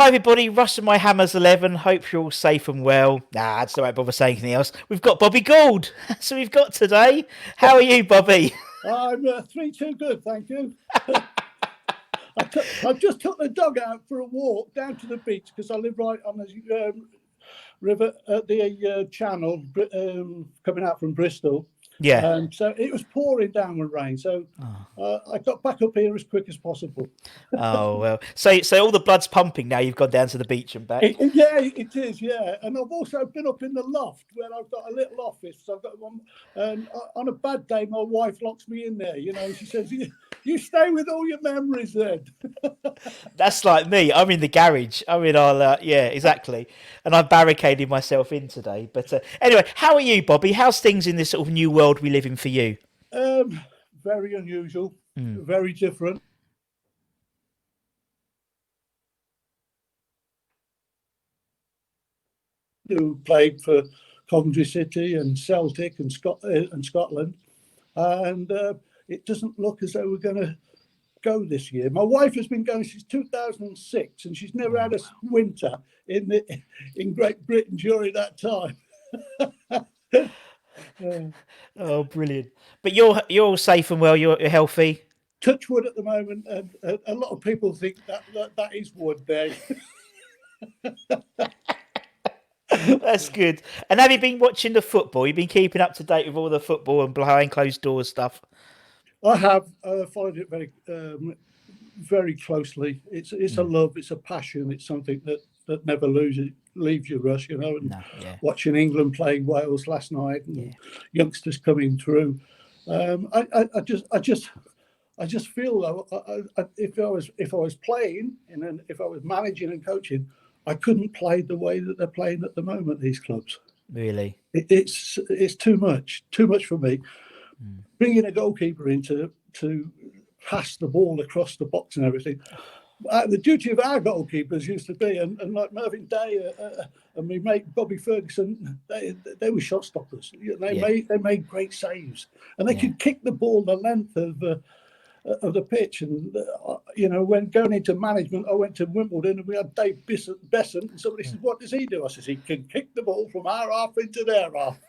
Hi everybody, Russ and my Hammers 11. Hope you're all safe and well. Nah, that's the right bother saying anything else. We've got Bobby Gould. That's what we've got today. How are you, Bobby? I'm 3-2 good, thank you. I just took the dog out for a walk down to the beach because I live right on the river at the channel coming out from Bristol. Yeah. So it was pouring down with rain. So I got back up here as quick as possible. Oh, well. So all the blood's pumping now. You've gone down to the beach and back. Yeah, it is, yeah. And I've also been up in the loft where I've got a little office. So I've got one. And on a bad day, my wife locks me in there. You know, she says, you stay with all your memories then. That's like me. I'm in the garage. Yeah, exactly. And I've barricaded myself in today. But anyway, how are you, Bobby? How's things in this sort of new world we live in for you? Very unusual, very different. Who played for Coventry City and Celtic and Scotland, and it doesn't look as though we're going to go this year. My wife has been going since 2006, and she's never had a winter in Great Britain during that time. Oh, brilliant! But you're all safe and well. You're healthy. Touch wood at the moment, and a lot of people think that is wood there. That's good. And have you been watching the football? You've been keeping up to date with all the football and behind closed doors stuff? I have followed it very closely. It's a love, it's a passion, it's something that never leaves you, Russ. You know. And watching England playing Wales last night, and youngsters coming through. I just feel though, if I was playing and if I was managing and coaching, I couldn't play the way that they're playing at the moment, these clubs. Really? It's too much for me. Bringing a goalkeeper in to pass the ball across the box and everything. The duty of our goalkeepers used to be, and like Mervyn Day and my mate Bobby Ferguson, they were shot stoppers. They made great saves, and they could kick the ball the length of the pitch. And when going into management, I went to Wimbledon and we had Dave Besant, and somebody said, "What does he do?" I said, "He can kick the ball from our half into their half."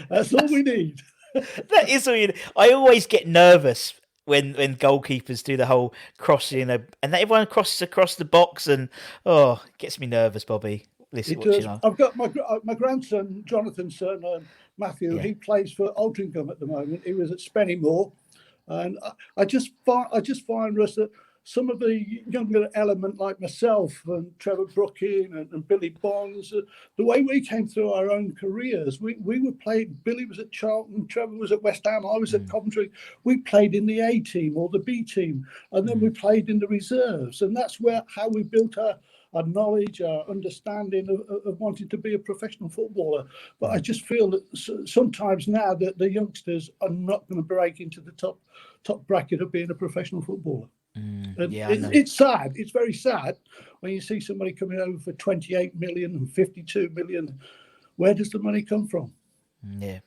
That's all we need. That is weird. I always get nervous when goalkeepers do the whole crossing, and everyone crosses across the box, and it gets me nervous, Bobby. I've got my grandson, Jonathan's son, Matthew. He plays for Altrincham at the moment. He was at Spennymoor. And I just find, Russ, that some of the younger element like myself and Trevor Brooking and Billy Bonds, the way we came through our own careers, we were playing. Billy was at Charlton, Trevor was at West Ham, I was at Coventry. We played in the A team or the B team, and then we played in the reserves, and that's how we built our knowledge, our understanding of wanting to be a professional footballer. But I just feel that sometimes now that the youngsters are not going to break into the top bracket of being a professional footballer. It's sad. It's very sad when you see somebody coming over for 28 million and 52 million. Where does the money come from? Yeah.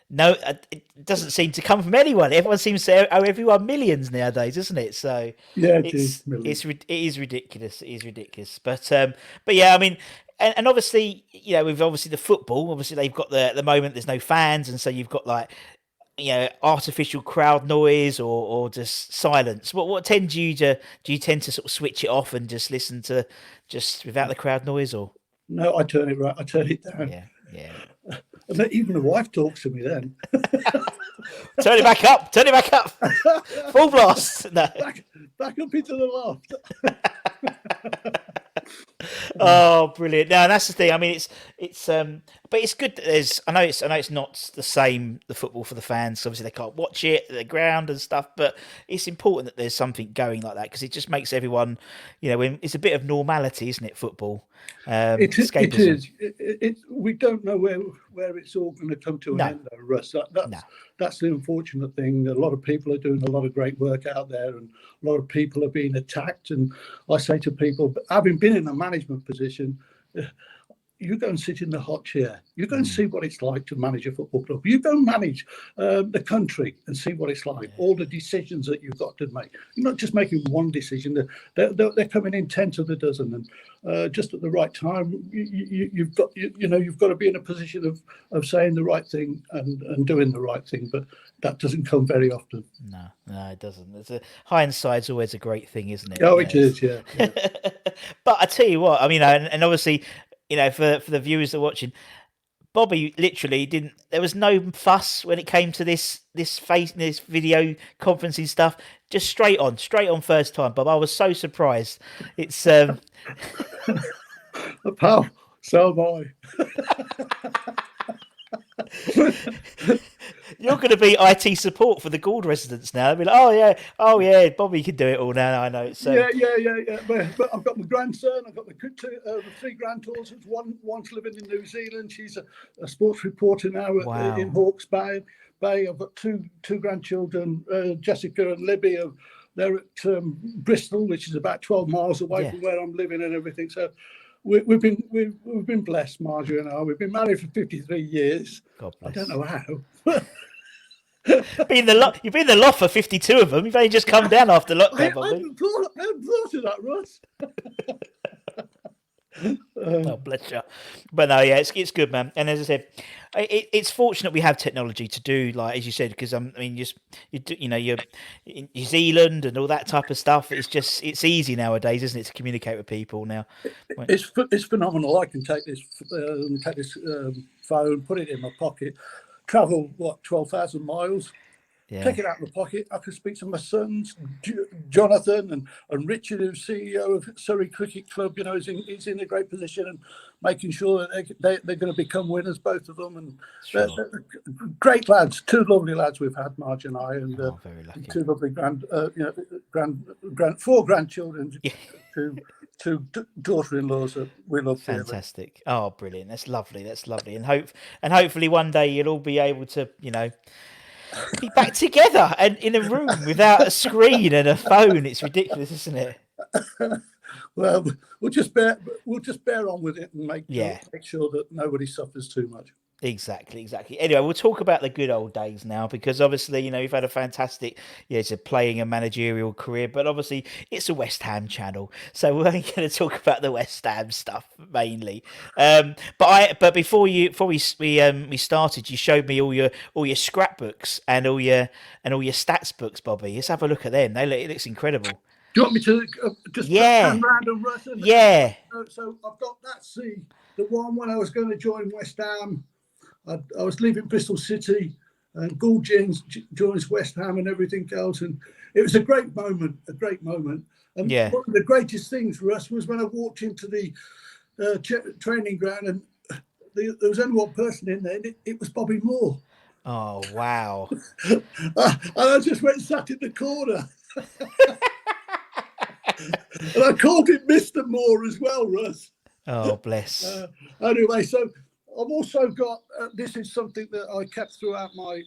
No, it doesn't seem to come from anyone. Everyone seems to owe everyone millions nowadays, isn't it? So yeah, it is ridiculous. It is ridiculous. But yeah, I mean, and obviously, with obviously the football, obviously they've got the moment there's no fans, and so you've got like artificial crowd noise or just silence. What tend do you tend to sort of switch it off and just listen to just without the crowd noise, or? No, I turn it down. Yeah. And even the wife talks to me then. Turn it back up. Full blast. No. Back up into the loft. Oh, brilliant! No, that's the thing. I mean, it's but it's good that there's. I know it's not the same, the football for the fans. Obviously, they can't watch it, the ground and stuff. But it's important that there's something going like that because it just makes everyone, when it's a bit of normality, isn't it? Football. It is. We don't know where it's all going to come to an end, though, Russ. That's the unfortunate thing. A lot of people are doing a lot of great work out there, and a lot of people are being attacked. And I say to people, having been in a management position, you go and sit in the hot chair. You go and see what it's like to manage a football club. You go and manage the country and see what it's like. All the decisions that you've got to make. You're not just making one decision. They're coming in 10 to the dozen, and just at the right time. You've got to be in a position of saying the right thing and doing the right thing. But that doesn't come very often. No, it doesn't. Hindsight's always a great thing, isn't it? Oh, it is, yeah. But I tell you what, I mean, and obviously, for the viewers that are watching, Bobby literally didn't. There was no fuss when it came to this video conferencing stuff. Just straight on first time, Bob. I was so surprised. It's pal, so am I. You're going to be IT support for the Gould residents now. They'll be like, oh yeah, Bobby can do it all now. I know. It's yeah. But I've got my grandson. I've got the 3 granddaughters. One's living in New Zealand. She's a sports reporter now in Hawke's Bay. I've got two grandchildren, Jessica and Libby. They're at Bristol, which is about 12 miles away from where I'm living and everything. So we've been blessed, Marjorie and I. We've been married for 53 years. God bless. I don't know how. You've been in the loft for 52 of them. You've only just come down after lockdown. I hadn't thought of that, Russ. Oh, bless you. But no, yeah, it's good, man. And as I said, it's fortunate we have technology to do, like as you said, because you're in New Zealand and all that type of stuff. It's easy nowadays, isn't it, to communicate with people now? It's phenomenal. I can take this phone, put it in my pocket, travel 12,000 miles. Yeah. Take it out of my pocket. I can speak to my sons, Jonathan and Richard, who's CEO of Surrey Cricket Club. He's in a great position and making sure that they're going to become winners, both of them. And they're great lads, 2 lovely lads we've had, Marge and I, and very lucky. 2 lovely 4 grandchildren, 2 daughter-in-laws that we love. Fantastic! Oh, brilliant! That's lovely. And hopefully one day you'll all be able to, be back together and in a room without a screen and a phone. It's ridiculous, isn't it? Well, we'll just bear on with it and make sure that nobody suffers too much. Exactly. Anyway, we'll talk about the good old days now, because obviously, you've had a fantastic, it's a playing a managerial career, but obviously it's a West Ham channel, so we're only going to talk about the West Ham stuff mainly. But before we started, you showed me all your scrapbooks and all your stats books, Bobby. Let's have a look at them. It looks incredible. Do you want me to just turn around and Russ? Yeah. So I've got the one when I was going to join West Ham. I was leaving Bristol City, and Gould joins West Ham and everything else, and it was a great moment. And one of the greatest things for us was when I walked into the training ground, and there was only one person in there, and it was Bobby Moore. Oh wow! And I just went and sat in the corner, and I called him Mr. Moore as well, Russ. Oh bless. Anyway, so I've also got, this is something that I kept throughout my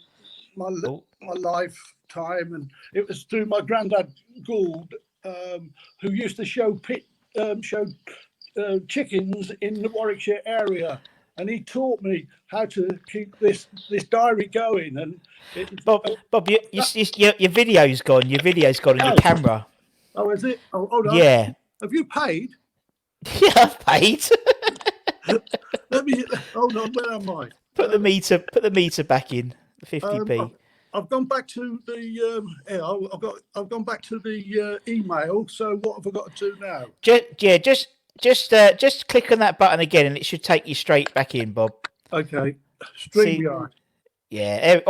lifetime, and it was through my granddad Gould, who used to show chickens in the Warwickshire area, and he taught me how to keep this diary going. And Bob, your video's gone. Your video's gone on your camera. Oh, is it? Oh, hold on. Yeah. Have you paid? Yeah, I've paid. Let me hold on. Where am I? Put the meter back in. 50p. I've gone back to the. I've gone back to the email. So what have I got to do now? Just click on that button again, and it should take you straight back in, Bob. Okay. StreamYard. Yeah.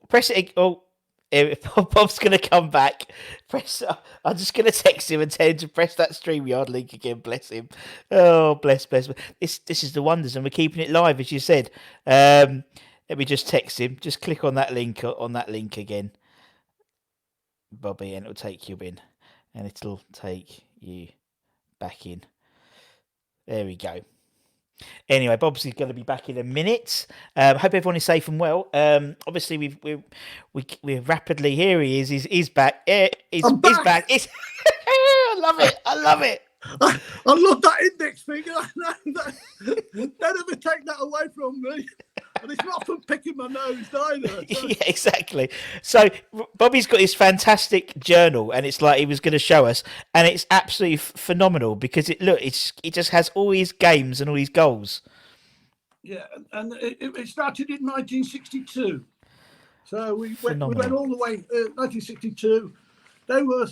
Press it. Bob's going to come back. I'm just going to text him and tell him to press that StreamYard link again. Bless him. Oh, bless. This is the wonders, and we're keeping it live, as you said. Let me just text him. Just click on that link again, Bobby, and it'll take you in, and it'll take you back in. There we go. Anyway, Bob's going to be back in a minute. Hope everyone is safe and well. Obviously, we're rapidly, here he is. He's back. He's back. I love it. I love that index finger. Don't ever take that away from me. And it's not from picking my nose either. So. Yeah, exactly. So Bobby's got his fantastic journal, and it's like he was going to show us, and it's absolutely phenomenal because it just has all these games and all these goals. Yeah, and it started in 1962. So we went Phenomenal. all the way 1962. There were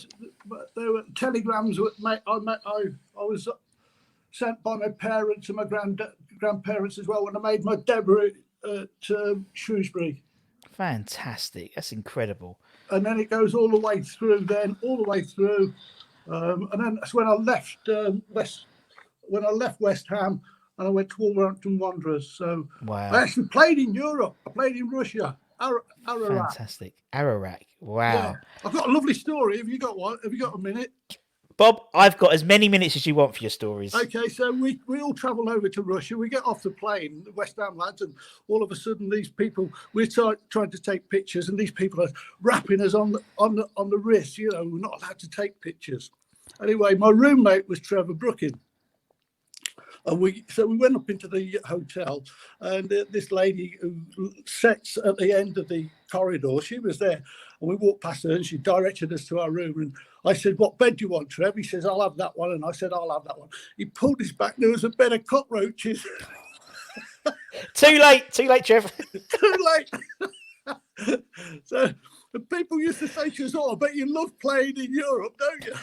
telegrams. I was sent by my parents and my grandparents as well when I made my debut at Shrewsbury. Fantastic. That's incredible. And then it goes all the way through. And then that's when I left West Ham and I went to Wolverhampton Wanderers. So Wow. I actually played in Europe. I played in Russia. Ararat. Fantastic. Ararat. Wow. Yeah. I've got a lovely story. Have you got one? Have you got a minute? Bob, I've got as many minutes as you want for your stories. Okay, so we all travel over to Russia. We get off the plane, the West Ham lads, and all of a sudden these people, we're trying to take pictures, and these people are rapping us on the wrist. You know, we're not allowed to take pictures. Anyway, my roommate was Trevor Brooking. And we went up into the hotel, and this lady who sits at the end of the corridor, she was there, and we walked past her, and she directed us to our room. And I said, "What bed do you want, Trev?" He says, "I'll have that one." And I said, "I'll have that one." He pulled his back. There was a bed of cockroaches. Too late, Trev. Too late. So the people used to say to us, "Oh, I bet you love playing in Europe, don't you?"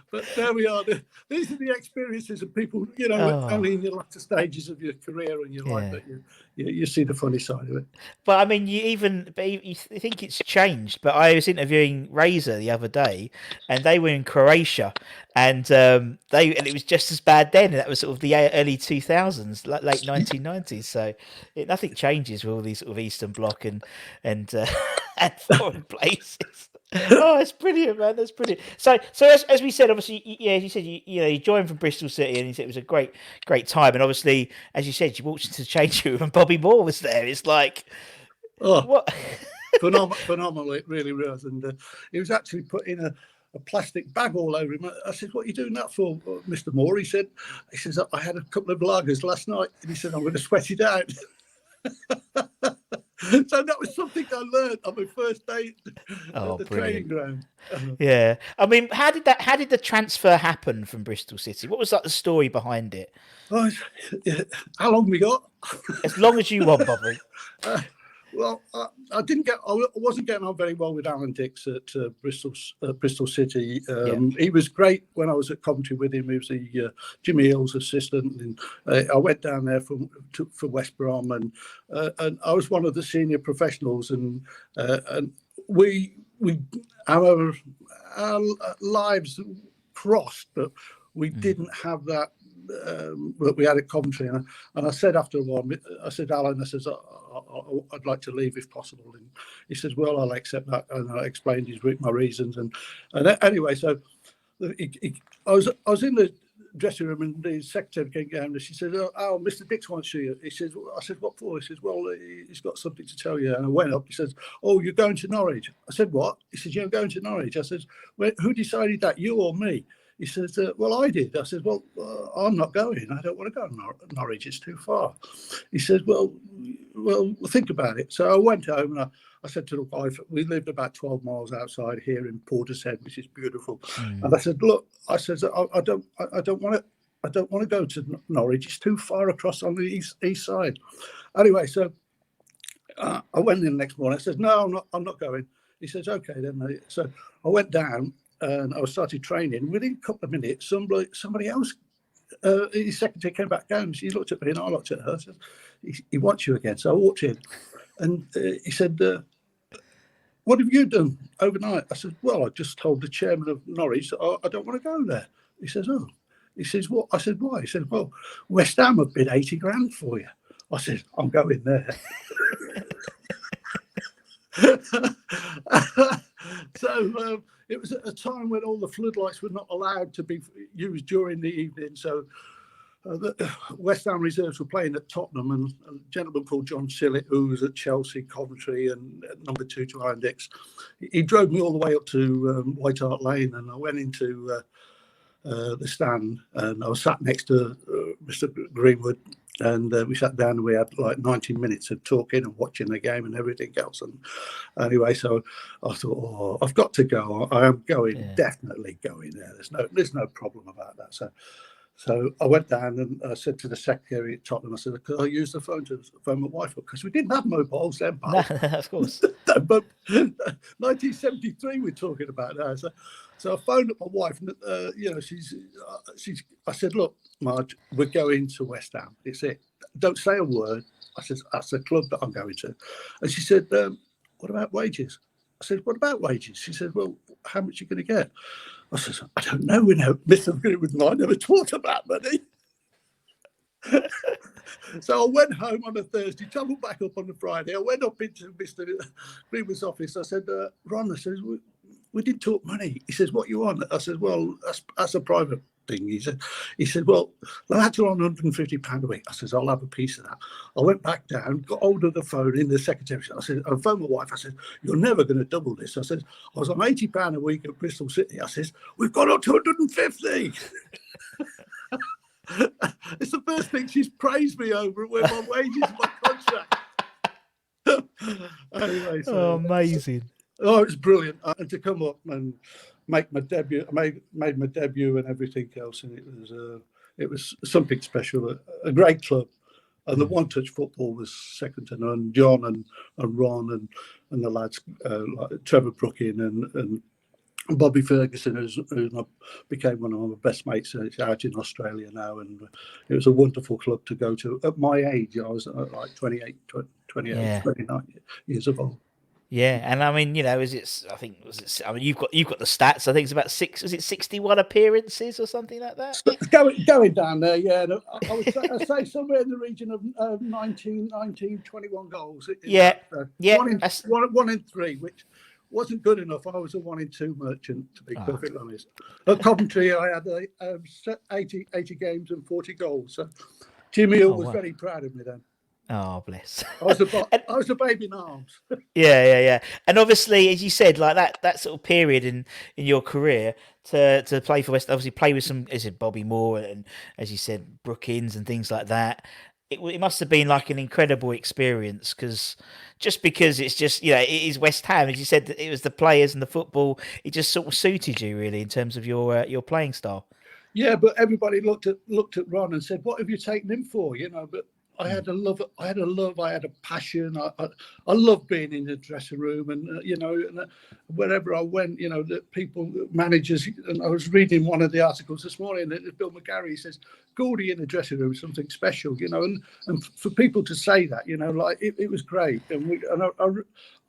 But there we are. These are the experiences of people, you know, only in the latter stages of your career and your life that you see the funny side of it. But I mean, you think it's changed. But I was interviewing Razor the other day, and they were in Croatia, and it was just as bad then. That was sort of the early 2000s, late 1990s. So nothing changes with all these sort of Eastern Bloc and and foreign places. Oh, it's brilliant, man. That's brilliant. So as we said, obviously, as you said, you joined from Bristol City, and you said it was a great time. And obviously, as you said, you walked into the change room, and Bobby Moore was there. It's like, what? Phenomenal! It really was, and he was actually put in a plastic bag all over him. I said, "What are you doing that for, Mr. Moore?" He says, "I had a couple of lagers last night," and he said, "I'm going to sweat it out." So that was something I learned on my first day at the training ground. Yeah, I mean, how did the transfer happen from Bristol City? What was like the story behind it? Oh, how long we got? As long as you want, Bobby. Well, I wasn't getting on very well with Alan Dix at Bristol City. He was great when I was at Coventry with him. He was the Jimmy Hill's assistant, and I went down there for West Brom, and I was one of the senior professionals, and our lives crossed, but we didn't have that that we had at Coventry. And I said after a while, I said, "Alan, I'd like to leave if possible." And he says, "Well, I'll accept that." And I explained my reasons. And anyway, so I was in the dressing room, and the secretary came down, and she said, "Oh, Mr. Dix wants you." He says, I said, "What for?" He says, "Well, he's got something to tell you." And I went up. He says, "Oh, you're going to Norwich?" I said, "What?" He says, "You're going to Norwich." I said, "Well, who decided that, you or me?" He says, "Well, I did." I said, "Well, I'm not going. I don't want to go to Norwich. It's too far." He says, well, think about it." So I went home, and I said to the wife, we lived about 12 miles outside here in Portishead, which is beautiful. And I said, "Look," I said, I don't want to go to Norwich. It's too far across on the east side." Anyway, so I went in the next morning. I said, "No, I'm not going." He says, "Okay, then." So I went down, and I started training. Within a couple of minutes, somebody else, his secretary, came back down. She looked at me, and I looked at her. Said, he wants you again. So I walked in, and he said, "What have you done overnight?" I said, "Well, I just told the chairman of Norwich that I don't want to go there." He says, "Oh." He says, "What?" I said, "Why?" He said, "Well, West Ham have bid 80 grand for you." I said, "I'm going there." So it was at a time when all the floodlights were not allowed to be used during the evening. So West Ham reserves were playing at Tottenham, and a gentleman called John Sillett, who was at Chelsea, Coventry, and number 2 to Index, he drove me all the way up to White Hart Lane, and I went into the stand, and I was sat next to Mr. Greenwood, and we sat down and we had like 90 minutes of talking and watching the game and everything else. And anyway, so I thought, oh, I've got to go. I am going, definitely going there. There's no problem about that. So I went down and I said to the secretary at Tottenham, I said, could I use the phone to phone my wife up? Because we didn't have mobiles then, pal. No, of course. But 1973 we're talking about now. So I phoned up my wife, and I said, look, Marge, we're going to West Ham. It's it. Don't say a word. I said, that's the club that I'm going to. And she said, what about wages? I said, what about wages? She said, well, how much are you going to get? I said, I don't know. Mr. Greenwood and I never talked about money. So I went home on a Thursday, travelled back up on the Friday. I went up into Mr. Greenwood's office. I said, Ron, I said, we didn't talk money. He says, what you want? I said, well, that's a private thing. He said, well, the lads are on £150 a week. I said, I'll have a piece of that. I went back down, got hold of the phone in the secretary. I said, I phoned my wife. I said, you're never going to double this. I said, I was on £80 a week at Bristol City. I said, we've got up to 150. It's the first thing she's praised me over with my wages and my contract. Anyway, so, amazing. Oh, it was brilliant. And to come up and make my debut, I made my debut and everything else, and it was something special. A great club, and the one-touch football was second to none. John and Ron and the lads, like Trevor Brooking and Bobby Ferguson, who became one of my best mates out in Australia now, and it was a wonderful club to go to. At my age, I was like 29 years old. Yeah, and I mean, you've got the stats. I think it's about 61 appearances or something like that? Going down there, yeah. I'd say somewhere in the region of 19, 21 goals. Yeah. One in 3, which wasn't good enough. I was a 1 in 2 merchant, to be perfectly honest. At Coventry, I had 80 games and 40 goals. So Jimmy Hill was very proud of me then. Oh, bless. I was a baby in arms. Yeah. And obviously, as you said, like that sort of period in your career to play for West, obviously play with some, as Bobby Moore and, as you said, Brookins and things like that. It must have been like an incredible experience because it's just, it is West Ham. As you said, it was the players and the football. It just sort of suited you really in terms of your playing style. Yeah, but everybody looked at Ron and said, what have you taken him for? But I had a passion. I loved being in the dressing room, and wherever I went, the people, managers. And I was reading one of the articles this morning that Bill McGarry says, "Goldie in the dressing room is something special," and for people to say that, like it was great, and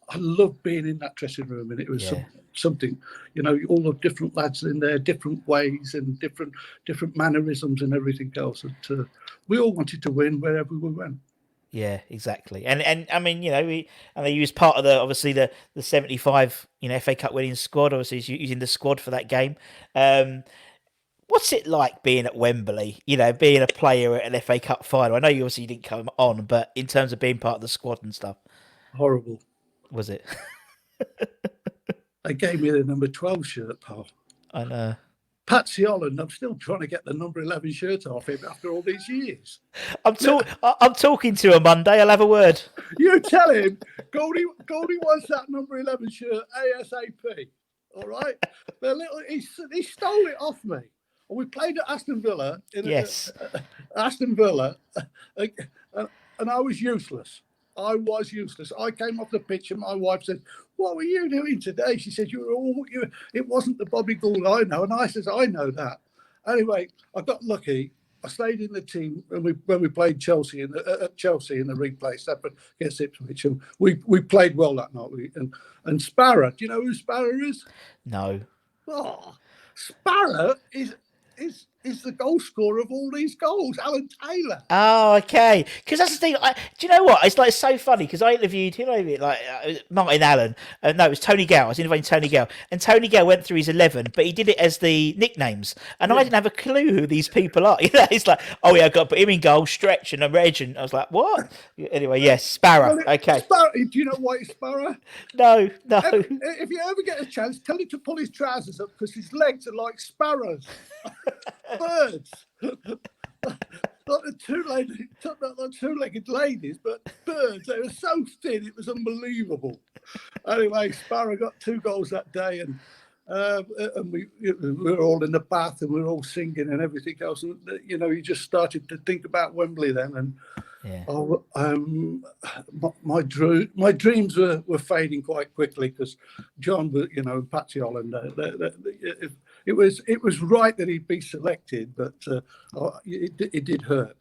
I loved being in that dressing room, and it was something, all the different lads in there, different ways and different mannerisms and everything else. And we all wanted to win wherever we went. Yeah, exactly. And I mean, he was part of the 75, FA Cup winning squad. Obviously, he's using the squad for that game. What's it like being at Wembley? Being a player at an FA Cup final. I know you obviously didn't come on, but in terms of being part of the squad and stuff, horrible. Was it? They gave me the number 12 shirt, pal. I know. Patsy Holland, I'm still trying to get the number 11 shirt off him after all these years. I'm talking to him Monday. I'll have a word. You tell him, Goldie wants that number 11 shirt ASAP. All right? He stole it off me. We played at Aston Villa. Aston Villa, and I was useless. I came off the pitch and my wife said, "What were you doing today?" She said, "It wasn't the Bobby Gould I know." And I says, "I know that." Anyway, I got lucky. I stayed in the team when we played Chelsea in the replay separate against Ipswich, and we played well that night. And Sparrow, do you know who Sparrow is? No. Oh, Sparrow is is the goal scorer of all these goals, Alan Taylor. Oh, okay. Because that's the thing. Do you know what? It's like so funny because I interviewed Martin Allen. No, it was Tony Gale. I was interviewing Tony Gale, and Tony Gale went through his 11, but he did it as the nicknames, and I didn't have a clue who these people are. It's like, oh yeah, I got to put him in goal, Stretch, and a Reg, and I was like, what? Anyway, yes, Sparrow. Okay. Sparrow, do you know why it's Sparrow? No. If you ever get a chance, tell him to pull his trousers up because his legs are like sparrows, birds. Not the two-legged ladies, but birds. They were so thin, it was unbelievable. Anyway, Sparrow got 2 goals that day, and we were all in the bath and we were all singing and everything else. And you just started to think about Wembley then, and my dreams were fading quite quickly because John, and Patsy Holland, it was right that he'd be selected, but it did hurt.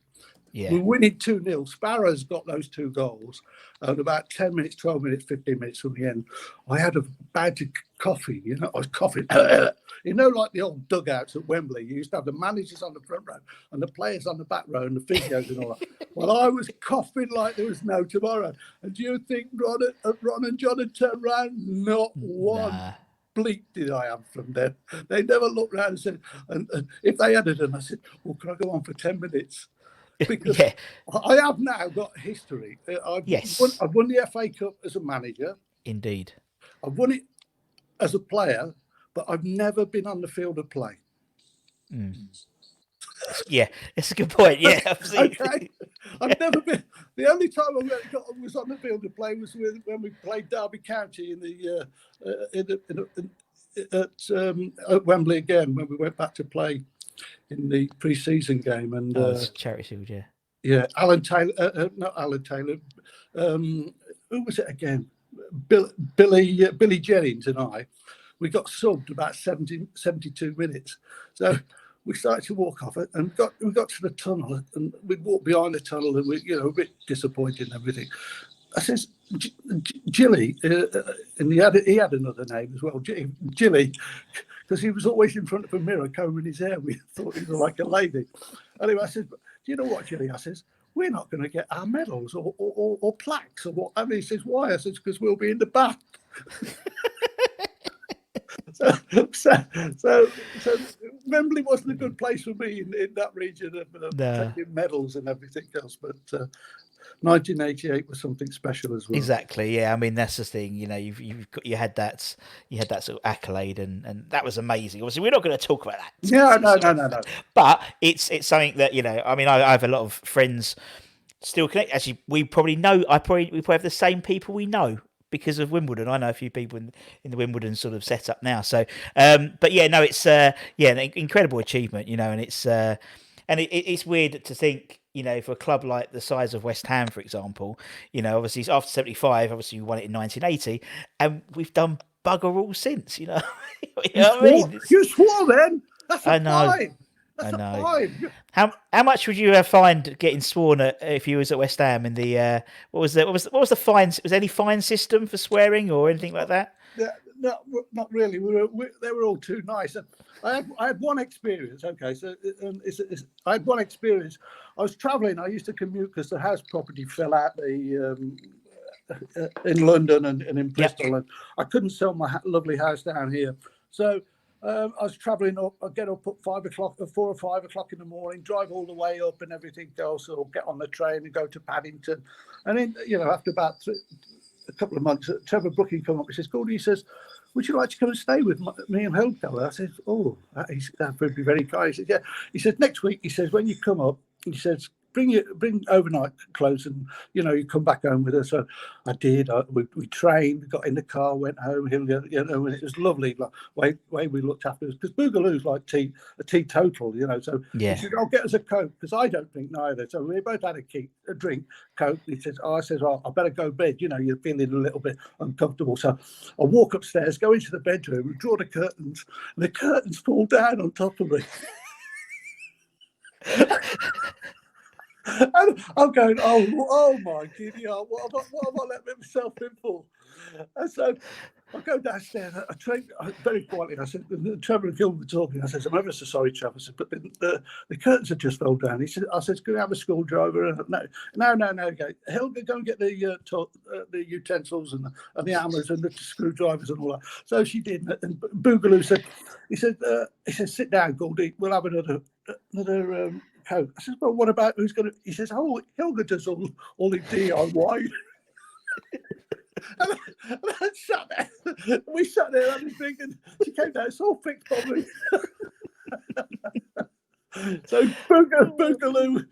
Yeah. We're winning 2-0. Sparrow's got those 2 goals. And about 10 minutes, 12 minutes, 15 minutes from the end, I had a badge of coffee. I was coughing. Like the old dugouts at Wembley. You used to have the managers on the front row and the players on the back row and the physios and all that. Well, I was coughing like there was no tomorrow. And do you think Ron and John had turned around? Not one bleep did I have from them. They never looked around and said, and if they had it, and I said, well, can I go on for 10 minutes? Because I have now got history. I've won the FA Cup as a manager. Indeed. I've won it as a player, but I've never been on the field of play. Yeah, it's a good point. Yeah, absolutely. Okay. I've never been. The only time I was on the field of play was when we played Derby County at Wembley again, when we went back to play in the pre-season game. And it's Charity Shield, yeah. Yeah, Alan Taylor, not Alan Taylor. Who was it again? Billy Jennings and I. We got subbed about 72 minutes. So we started to walk off it and we got to the tunnel, and we'd walk behind the tunnel, and we, a bit disappointed and everything. I says, Jilly, and he had another name as well, Jilly, because he was always in front of a mirror combing his hair. We thought he was like a lady. Anyway, I said, do you know what, Jilly? I says, we're not going to get our medals or plaques or what. And he says, why? I says, because we'll be in the bath. So Wembley wasn't a good place for me in that region of taking medals and everything else. But 1988 was something special as well. Exactly. Yeah. I mean, that's the thing. You had that sort of accolade, and that was amazing. Obviously, we're not going to talk about that. No. But it's something that I mean, I have a lot of friends still connect. Actually, we probably have the same people we know because of Wimbledon. I know a few people in the Wimbledon sort of setup now. So, but yeah, no, it's an incredible achievement, and it's it's weird to think, for a club like the size of West Ham, for example, obviously after 75, obviously we won it in 1980, and we've done bugger all since, you know what I mean? You swore then. That's I know. Fine. That's I know. Fine. How much would you have fined getting sworn at if you was at West Ham in the what was the fines? Was there any fine system for swearing or anything like that? No, not really. They were all too nice. I had one experience. Okay, so I had one experience. I was travelling. I used to commute because the house property fell out in London and in Bristol, and I couldn't sell my lovely house down here. So I was travelling up. I'd get up at 4 or 5 o'clock in the morning, drive all the way up and everything else, or get on the train and go to Paddington. And then, after about a couple of months, Trevor Brooking come up. He says, Gould, he says, would you like to come and stay with me and Helco? I said, oh, that would be very kind. He said, yeah. He said, next week, he says, when you come up, he says, bring overnight clothes and, you come back home with us. So I did. We trained, got in the car, went home, and it was lovely. Like, way we looked after us. Because Boogaloo's like a teetotal, So he said, I'll get us a Coke, because I don't drink neither. So we both had a drink, Coke. He says, I better go to bed. You're feeling a little bit uncomfortable. So I walk upstairs, go into the bedroom, draw the curtains, and the curtains fall down on top of me. And I'm going, oh my giddy, what have I let myself in for? And so I go downstairs. Very quietly. I said, Trevor and Gil were talking. I said, I'm ever so sorry, Trevor. I said, but the curtains had just fell down. He said, I said, can we have a screwdriver? No. Helga, go and get the utensils and the hammers and the screwdrivers and all that. So she did. And Boogaloo said, he said, sit down, Goldie. We'll have another coat. I said, well, what about who's going to? He says, oh, Helga does all the DIY. And I sat there. We sat there having a drink, and she came down. It's all fixed, Bobby. So Boogaloo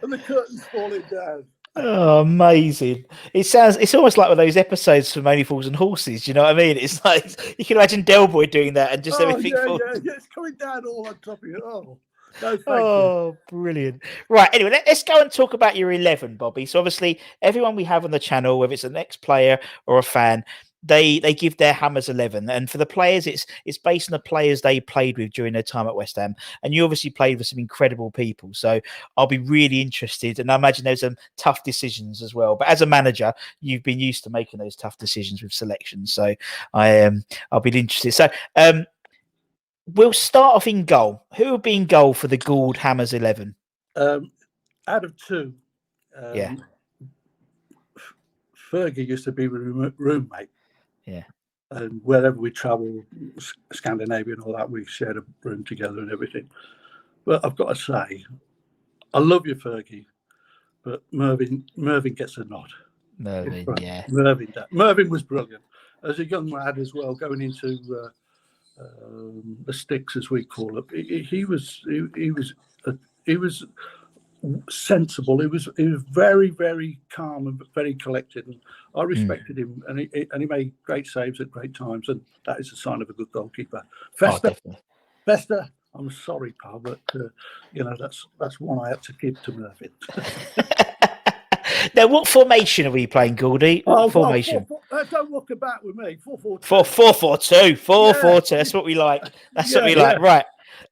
and the curtains falling down. Oh, amazing! It's almost like one of those episodes from Only Fools and Horses. You know what I mean? It's like you can imagine Del Boy doing that and just everything. Yeah, it's coming down all on top of you. No, thank you. Brilliant. Right, anyway, let's go and talk about your 11, Bobby. So obviously, everyone we have on the channel, whether it's an ex-player or a fan, they give their Hammers 11. And for the players, it's based on the players they played with during their time at West Ham. And you obviously played with some incredible people. So I'll be really interested. And I imagine there's some tough decisions as well. But as a manager, you've been used to making those tough decisions with selections. So I'll be interested. So we'll start off in goal. Who will be in goal for the Gould Hammers 11? Out of two, Fergie used to be a roommate. Yeah. And wherever we travel, Scandinavia and all that, we shared a room together and everything. But I've got to say, I love you, Fergie, but Mervyn gets a nod. Mervyn was brilliant. As a young lad as well, going into the sticks, as we call it, he was sensible. He was very, very calm and very collected, and I respected him. And he made great saves at great times, and that is a sign of a good goalkeeper. Fester, I'm sorry, pal, but that's one I had to give to Murphy. Now, what formation are we playing, Goldie? What formation? Don't look about with me. 4-4-2. 4-4-2. 4-4-2. That's what we like. That's what we like. Right.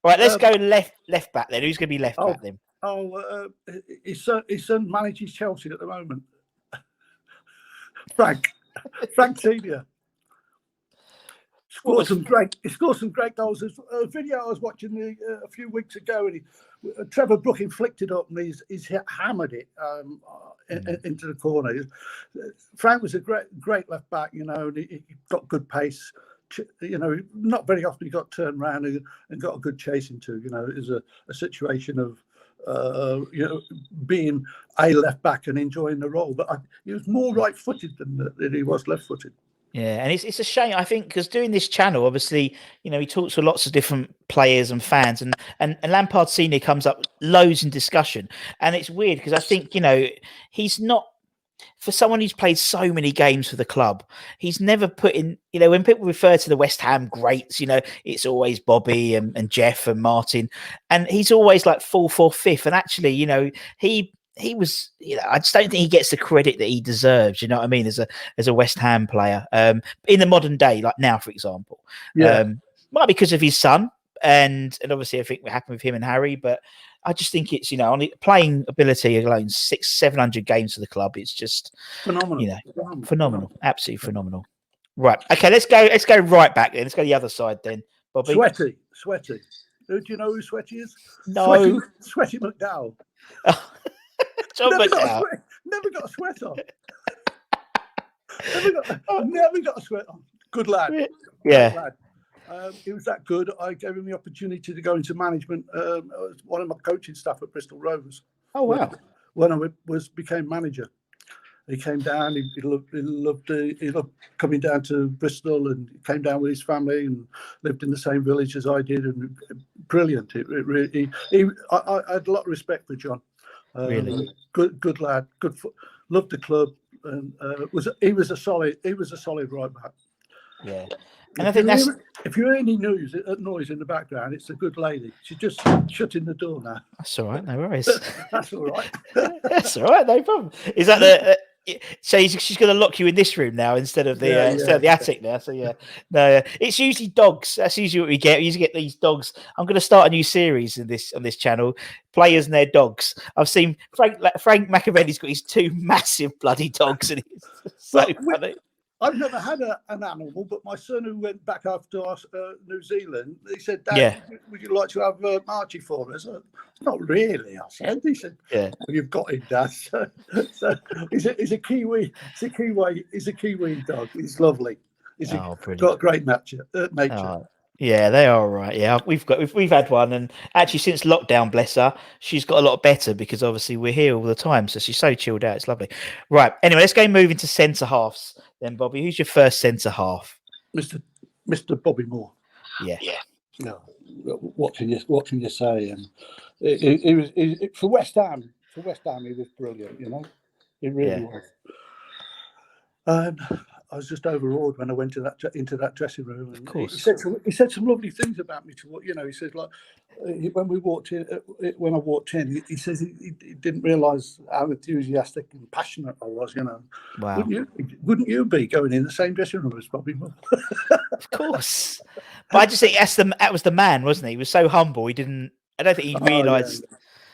Let's go left back then. Who's going to be left back then? His son manages Chelsea at the moment. Frank Senior. He scored some great goals. There's a video I was watching a few weeks ago, and Trevor Brooking flicked it up, and he's hammered it into the corner. Frank was a great left back, and he got good pace. Not very often he got turned around and got a good chase into. It was a situation of being a left back and enjoying the role, but he was more right-footed than he was left-footed. Yeah, and it's a shame, I think, because doing this channel, obviously, he talks to lots of different players and fans, and Lampard Senior comes up loads in discussion, and it's weird because I think he's not, for someone who's played so many games for the club, he's never put in, when people refer to the West Ham greats, it's always Bobby and Jeff and Martin, and he's always like 4th or 5th, and actually, he was, I just don't think he gets the credit that he deserves, you know what I mean, as a West Ham player, in the modern day, like now, for example. Might be because of his son, and obviously I think what happened with him and Harry, but I just think it's, on the playing ability alone, 600-700 games for the club, it's just phenomenal. Phenomenal. Absolutely phenomenal. Right. Okay, let's go right back then. Let's go the other side then, Bobby. Sweaty. Do you know who Sweaty is? No. Sweaty McDowell. Never got a sweat on. Never got a sweat on. Good lad. Yeah. Good lad. He was that good. I gave him the opportunity to go into management. One of my coaching staff at Bristol Rovers. Oh wow! When I became manager, he came down. He loved coming down to Bristol, and he came down with his family and lived in the same village as I did. And brilliant. I had a lot of respect for John. Really good lad. Loved the club, and he was a solid right back. Yeah. And I think if you hear any noise in the background, it's a good lady. She's just shutting the door now. That's all right, no worries. That's all right. That's all right, no problem. Is that so she's going to lock you in this room now instead of the attic now? So no, it's usually dogs. That's usually what we get. We usually get these dogs. I'm going to start a new series on this channel. Players and their dogs. I've seen Frank McAvenny's got his 2 massive bloody dogs, and it's so funny. I've never had an animal, but my son who went back after New Zealand, he said, "Dad, Yeah. would you like to have Margie for us?" Not really, I said. He said, Yeah. "Well, you've got him, Dad." So he's a Kiwi. He's a Kiwi dog. He's lovely. He's Brilliant. got a great nature. Yeah, they are all right. Yeah, we've had one, and actually since lockdown, bless her, she's got a lot better because obviously we're here all the time, so she's so chilled out. It's lovely. Right. Anyway, let's go move into centre halves then, Bobby. Who's your first centre half? Mr. Bobby Moore. Yeah. No, what can you say? And he was for West Ham. For West Ham, he was brilliant. You know, he really was. I was just overawed when I went into that dressing room, and of course. he said some lovely things about me. He said like when we walked in, when I walked in, he says he didn't realise how enthusiastic and passionate I was. You know, wow. Wouldn't you be going in the same dressing room as Bobby Moore? Of course, but I just think that was the man, wasn't he? He was so humble. He didn't. I don't think he realised.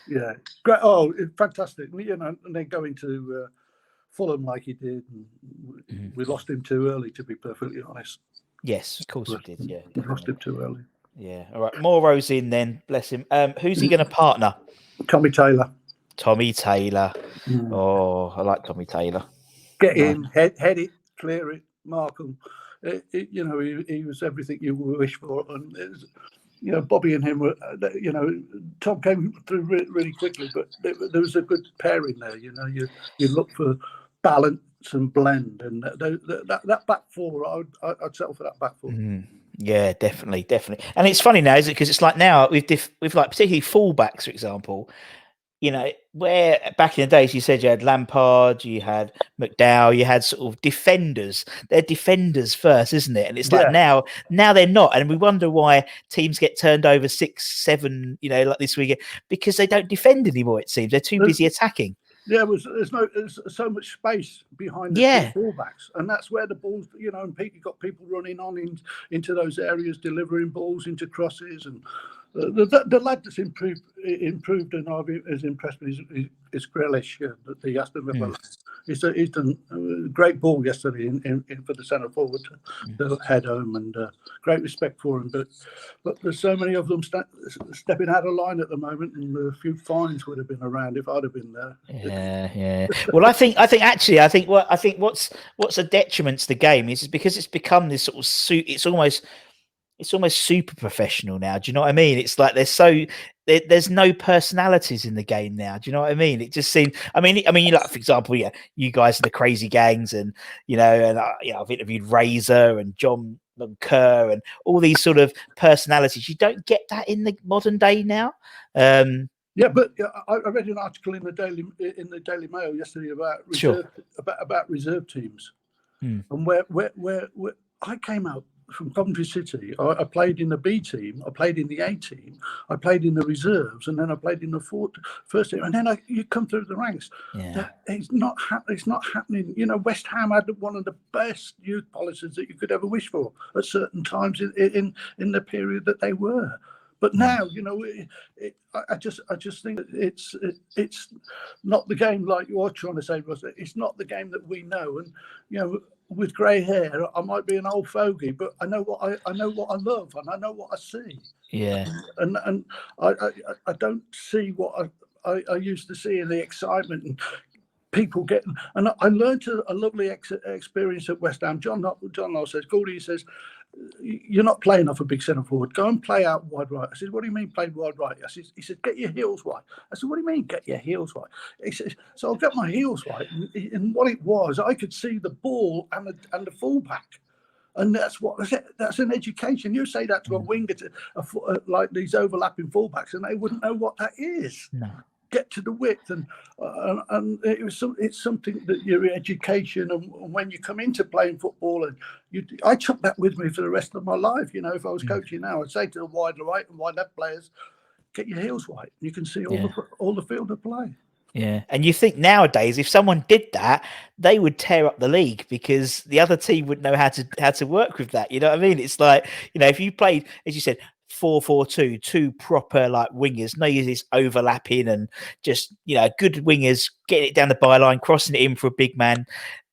Yeah, great. Oh, fantastic! You know, and then going to Fulham like he did, and we lost him too early, to be perfectly honest. Yes, of course we did. Yeah, we lost him too early. Yeah. All right, Moro's in then. Bless him. Who's he going to partner? Tommy Taylor. Oh, I like Tommy Taylor. Get in, head it, clear it, mark him. You know, he was everything you would wish for, and you know, Bobby and him were. You know, Tom came through really quickly, but there was a good pairing there. You know, you look for balance and blend, and that back four, I'd settle for that back four. Yeah, definitely. And it's funny now, is it? Because it's like now with like particularly fullbacks, for example. You know, where back in the days you said you had Lampard, you had McDowell, you had sort of defenders. They're defenders first, isn't it? And it's like now they're not, and we wonder why teams get turned over 6-7. You know, like this weekend, because they don't defend anymore. It seems they're too busy attacking. Yeah, there's so much space behind the two fullbacks, and that's where the balls, you know, and you got people running on into those areas, delivering balls into crosses, and the lad that's improved, and has impressed me is Grealish, the Aston Villa lad. He's done a great ball yesterday in for the centre forward to head home, and great respect for him. But there's so many of them stepping out of line at the moment, and a few fines would have been around if I'd have been there. Yeah. Well, I think what's a detriment to the game is because it's become this sort of it's almost super professional now. Do you know what I mean? It's like there's no personalities in the game now. Do you know what I mean? It just seems. I mean, you like, for example, you guys are the crazy gangs, and I've interviewed Razor and John Kerr and all these sort of personalities. You don't get that in the modern day now. Yeah, but I read an article in the Daily Mail yesterday about reserve teams, and where I came out from Coventry City. I played in the B team, I played in the A team, I played in the reserves, and then I played in the first team. And then you come through the ranks. Yeah. It's not happening. You know, West Ham had one of the best youth policies that you could ever wish for at certain times in the period that they were. But now, you know, I just think it's not the game like you're trying to say, Russ. It's not the game that we know. And you know, with grey hair, I might be an old fogey, but I know what I love, and I know what I see. Yeah. And I don't see what I used to see in the excitement and people getting. And I learned a lovely experience at West Ham. John Law says, Goldie says, you're not playing off a big centre forward. Go and play out wide right. I said, what do you mean play wide right? He said, get your heels right. I said, what do you mean get your heels right? He said, so I'll get my heels right. And what it was, I could see the ball and the fullback. And that's an education. You say that to a winger, like these overlapping fullbacks, and they wouldn't know what that is. No. Get to the width, and it's something that your education, and when you come into playing football, and I took that with me for the rest of my life. You know, if I was coaching now, I'd say to the wide right and wide left players, get your heels right. You can see all the field of play. Yeah, and you think nowadays if someone did that, they would tear up the league because the other team would know how to work with that. You know what I mean? It's like, you know, if you played, as you said, 4-4-2, two proper like wingers, no use this overlapping and just, you know, good wingers getting it down the byline, crossing it in for a big man.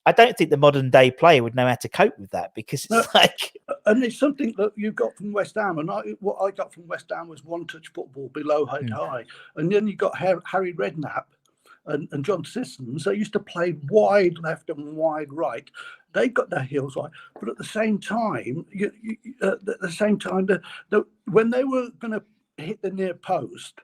I don't think the modern day player would know how to cope with that, because No, it's like, and it's something that you got from West Ham, and what I got from West Ham was one-touch football below head high, and then you got Harry Redknapp and John Sissons. They used to play wide left and wide right. They got their heels right, but at the same time, when they were going to hit the near post,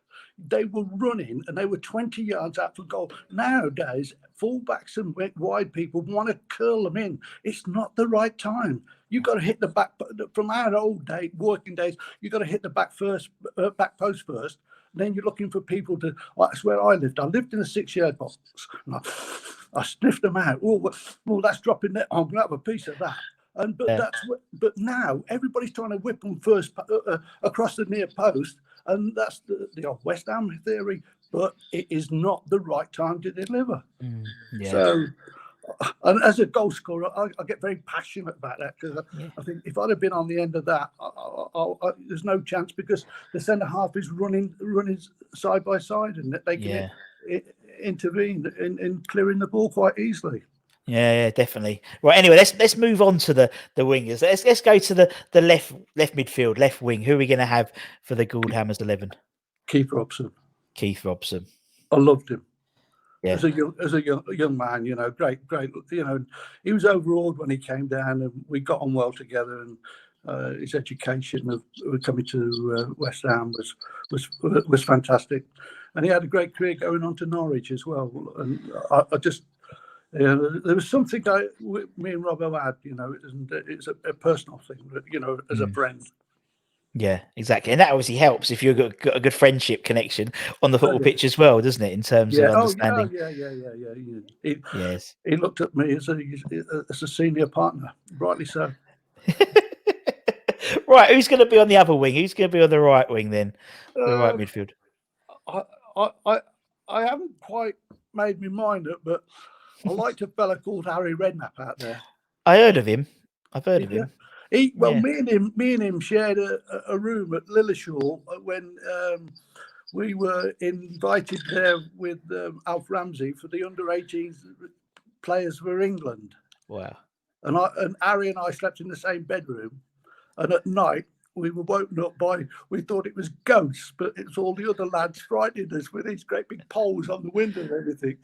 they were running and they were 20 yards out for goal. Nowadays, fullbacks and wide people want to curl them in. It's not the right time. You've got to hit the back. From our old day, working days, you've got to hit the back post first. Then you're looking for people to. That's where I lived. I lived in a 6-yard box. I sniffed them out. Oh, well, that's dropping there. I'm gonna have a piece of that. But now everybody's trying to whip them first across the near post, and that's the old West Ham theory. But it is not the right time to deliver. So. And as a goal scorer, I get very passionate about that, because I think if I'd have been on the end of that, there's no chance, because the centre half is running side by side, and they can intervene in clearing the ball quite easily. Yeah, definitely. Right. Anyway, let's move on to the wingers. Let's go to the left midfield, left wing. Who are we going to have for the Gould Hammers 11? Keith Robson. I loved him. Yeah. As a young man, great. He was overawed when he came down, and we got on well together. And his education of coming to West Ham was fantastic, and he had a great career going on to Norwich as well. And I just, there was something me and Robbo had. It's a personal thing, as a friend. Yeah, exactly, and that obviously helps if you've got a good friendship connection on the football pitch as well, doesn't it? In terms of understanding. He looked at me as a senior partner, rightly so. Right, who's going to be on the other wing? Who's going to be on the right wing then? The right midfield. I haven't quite made my mind up, but I liked a fella called Harry Redknapp out there. I heard of him. I've heard of him. Me and him shared a room at Lilleshall when we were invited there with Alf Ramsey for the under-18 players for England. Wow! And Harry and I slept in the same bedroom, and at night we were woken up we thought it was ghosts, but it was all the other lads frightening us with these great big poles on the window and everything.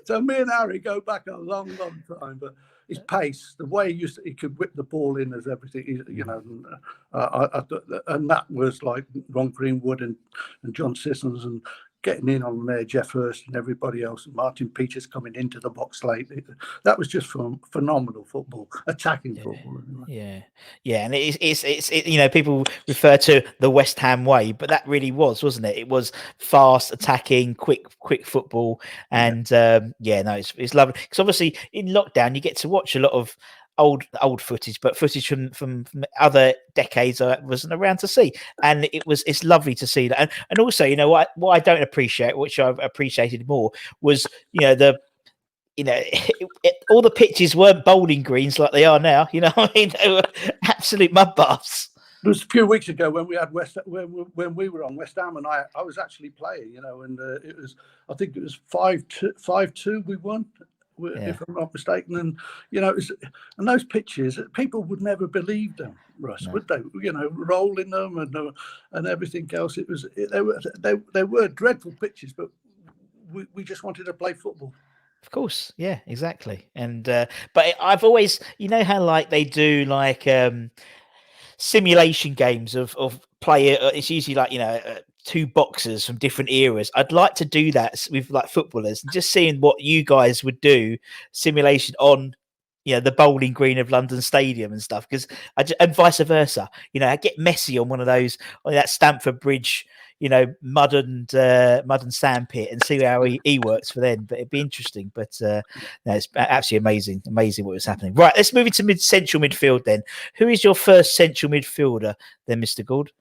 So me and Harry go back a long time, but his pace, the way he could whip the ball in as everything, and that was like Ron Greenwood and John Sissons, and getting in on there, Jeff Hurst and everybody else, and Martin Peters coming into the box late. That was just phenomenal football, attacking football. Yeah, and it's people refer to the West Ham way, but that really wasn't it? It was fast, attacking, quick football, and it's lovely, because obviously in lockdown you get to watch a lot of old footage, but footage from other decades I wasn't around to see, and it's lovely to see that. And also, what I don't appreciate, which I've appreciated more, was all the pitches weren't bowling greens like they are now. They were absolute mud baths. It was a few weeks ago when we had when we were on West Ham, and I was actually playing, and it was, I think it was 5-2 we won, if I'm not mistaken. And and those pitches, people would never believe them, Russ, would they? Rolling them and everything else. They were dreadful pitches, but we just wanted to play football. Of course, yeah, exactly. And but I've always, how like they do simulation games of player. It's usually like two boxers from different eras. I'd like to do that with like footballers, and just seeing what you guys would do simulation on the bowling green of London Stadium and stuff, and vice versa. I get Messi on one of those, on that Stamford Bridge, mud and sand pit, and see how he works for them. But it'd be interesting. But it's absolutely amazing what was happening. Right, let's move into central midfield then. Who is your first central midfielder then, Mr. Gould?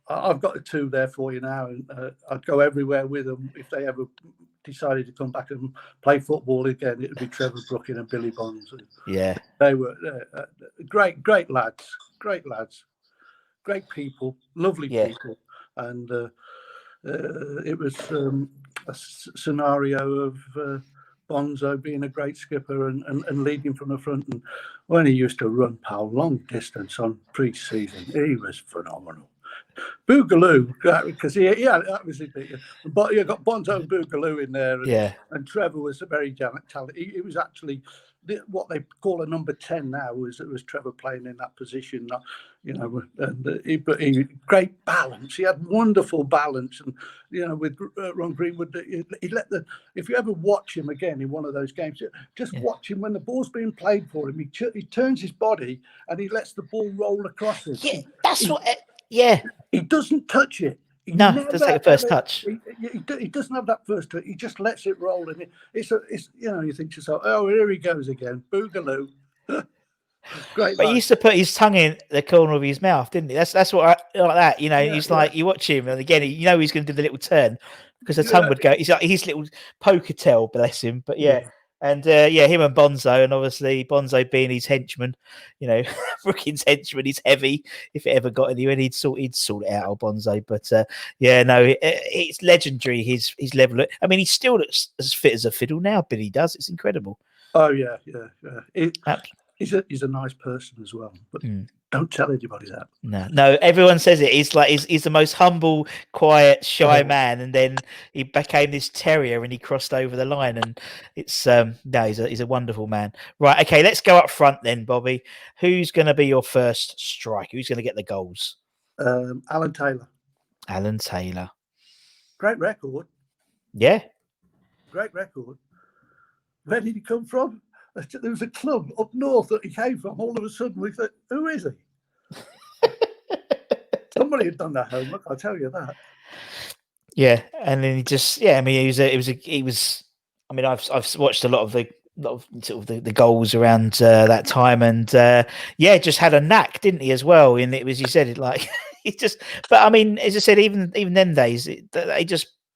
I've got the two there for you now, and I'd go everywhere with them if they ever decided to come back and play football again. It would be Trevor Brooking and Billy Bonds. Yeah, they were great lads, great people, lovely people, and it was a scenario of Bonzo being a great skipper and leading from the front. And when he used to run pal long distance on pre-season, he was phenomenal. Boogaloo, because yeah, that was ridiculous. But you got Bonzo and Boogaloo in there, and Trevor was a very talented. He was actually what they call a number 10 now. Was Trevor playing in that position? And he great balance. He had wonderful balance, and with Ron Greenwood, he let if you ever watch him again in one of those games, just watch him when the ball's being played for him. He turns his body and he lets the ball roll across him. Yeah, that's what. Yeah. He doesn't touch it. He doesn't take a first touch. He doesn't have that first touch. He just lets it roll. And it's you think to yourself, oh, here he goes again. Boogaloo. Great. But he used to put his tongue in the corner of his mouth, didn't he? That's what like that. He's like, you watch him, and again, he's going to do the little turn because the tongue would go. He's like his little poker tail, bless him. But and him and Bonzo, and obviously Bonzo being his henchman, Brookings' henchman. He's heavy. If it ever got anywhere, he'd sort it out, old Bonzo. But it's legendary. His level. I mean, he still looks as fit as a fiddle now. Billy does. It's incredible. Oh yeah. He's a nice person as well, but don't tell anybody that. No, everyone says it. He's like he's the most humble, quiet, shy man, and then he became this terrier, and he crossed over the line. And it's he's a wonderful man. Right, okay, let's go up front then, Bobby. Who's going to be your first striker? Who's going to get the goals? Alan Taylor. Alan Taylor. Great record. Yeah. Great record. Where did he come from? There was a club up north that he came from. All of a sudden, we thought, who is he? Somebody had done their homework, I'll tell you that. Yeah, and then he just, I mean, he was. I mean, I've watched a lot of the goals around that time, and just had a knack, didn't he, as well? And it was, you said it like he just. But I mean, as I said, even them days,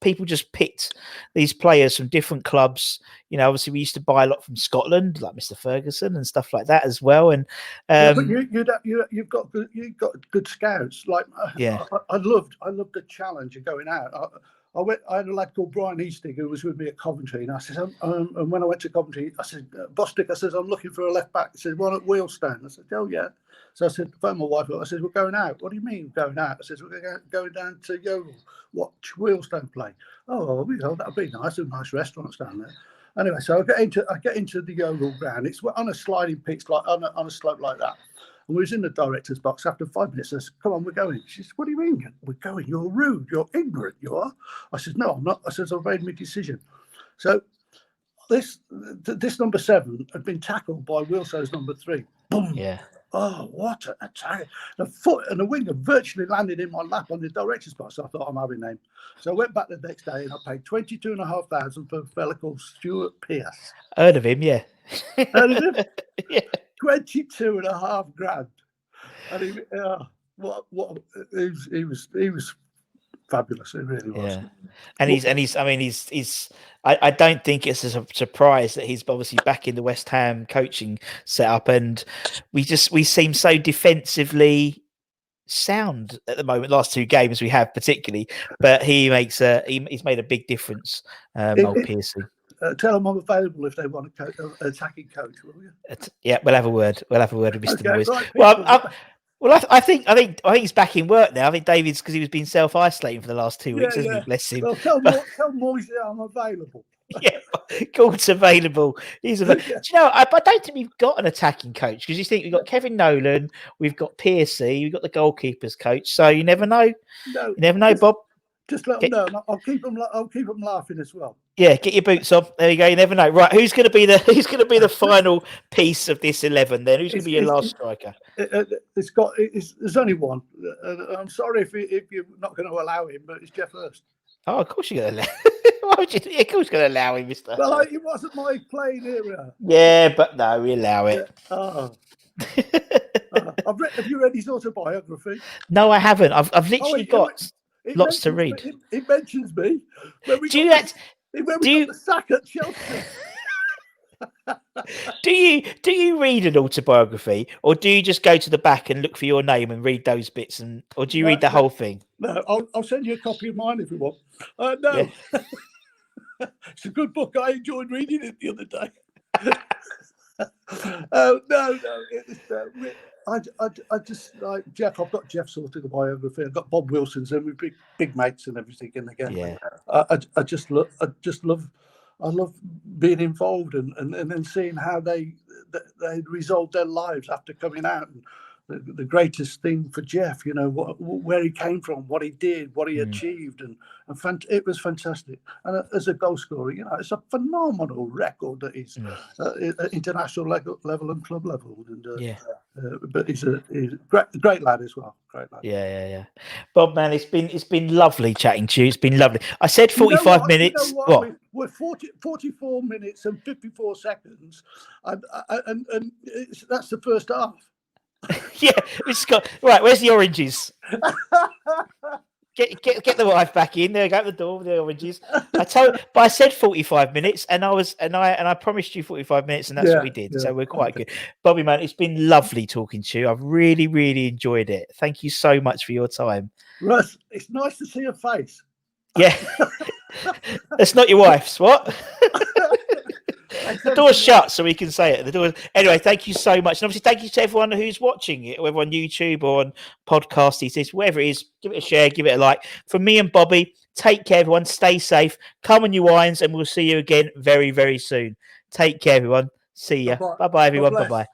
people just picked these players from different clubs. Obviously we used to buy a lot from Scotland, like Mr. Ferguson and stuff like that as well. And but you've got good scouts. Like I loved the challenge of going out. I had a lad called Brian Easting who was with me at Coventry, and I said, and when I went to Coventry, I said, Bostic, I said, I'm looking for a left back. He said, one at Wheelstone. I said, oh yeah. So I said, phone my wife up. I said, we're going out. What do you mean going out? I said, we're going down to Yeovil, watch Wheelstone play. Oh, that'd be nice. There's nice restaurants down there. Anyway, so I get into the Yeovil ground. It's on a sliding pitch, like on a slope like that. And we was in the director's box after 5 minutes. I said, come on, we're going. She said, what do you mean? We're going. You're rude. You're ignorant. You are. I said, no, I'm not. I said, I've made my decision. So this number 7 had been tackled by Wilson's number 3. Boom. Yeah. Oh, what an attack. The foot and the winger virtually landed in my lap on the director's box. I thought, I'm having them. So I went back the next day and I paid $22,500 for a fella called Stuart Pearce. Heard of him, yeah. Heard of him? Yeah. $22,500. And he was fabulous. It really was. Yeah. And I don't think it's a surprise that he's obviously back in the West Ham coaching setup, and we seem so defensively sound at the moment. Last 2 games we have particularly, but he's made a big difference. Piercy. Tell them I'm available if they want an attacking coach, will you? Yeah, we'll have a word. With Mr. Noyes. Right, well, I think he's back in work now. I think David's because he was being self-isolating for the last 2 weeks, hasn't he? Bless him. Well, tell Moyes I'm available. Yeah, Gould's available. He's available. Do you know? I don't think we've got an attacking coach because you think we've got Kevin Nolan, we've got Piercy, we've got the goalkeepers coach. So you never know. No, you never know, Bob. Just let them know. I'll keep them laughing as well. Yeah, get your boots on. There you go. You never know. Right, who's going to be the final piece of this 11? Then who's going to be your last striker? There's only one. I'm sorry if you're not going to allow him, but it's Jeff Hurst. Oh, of course you're going to allow. Why would you? Of course, you're going to allow him, Mister. Well, it wasn't my playing area. Yeah, but no, we allow it. Yeah. Have you read his autobiography? No, I haven't. I've literally got lots to read. It mentions me. When we got the sack at Chelsea. Do you read an autobiography, or do you just go to the back and look for your name and read those bits, or do you read the whole thing? No, I'll send you a copy of mine if you want. No. Yeah. It's a good book. I enjoyed reading it the other day. No. I just like Jeff. I've got Jeff sorted the biography. I've got Bob Wilson's, and we're big mates and everything. And again, Yeah. I just love being involved and then seeing how they resolved their lives after coming out. And the greatest thing for Jeff, where he came from, what he did, what he achieved, and it was fantastic. And as a goal scorer, it's a phenomenal record that he's at international level and club level. And but he's a great lad as well. Great lad. Yeah. Bob, man, it's been lovely chatting to you. It's been lovely. I said 45 minutes. What? We're 44 minutes and 54 seconds, and that's the first half. Yeah, it's got right. Where's the oranges? Get the wife back in. There, go to the door with the oranges. But I said 45 minutes, and I promised you 45 minutes, and that's what we did. Yeah. So we're quite good, Bobby, man. It's been lovely talking to you. I've really, really enjoyed it. Thank you so much for your time, Russ. It's nice to see your face. Yeah, that's not your wife's. What? The door's shut, so we can say it. The door. Anyway, thank you so much, and obviously, thank you to everyone who's watching it, whether on YouTube or on podcast, wherever it is. Give it a share, give it a like. From me and Bobby, take care, everyone. Stay safe. Come on, your irons, and we'll see you again very, very soon. Take care, everyone. See ya. Bye, everyone. Bye, bye.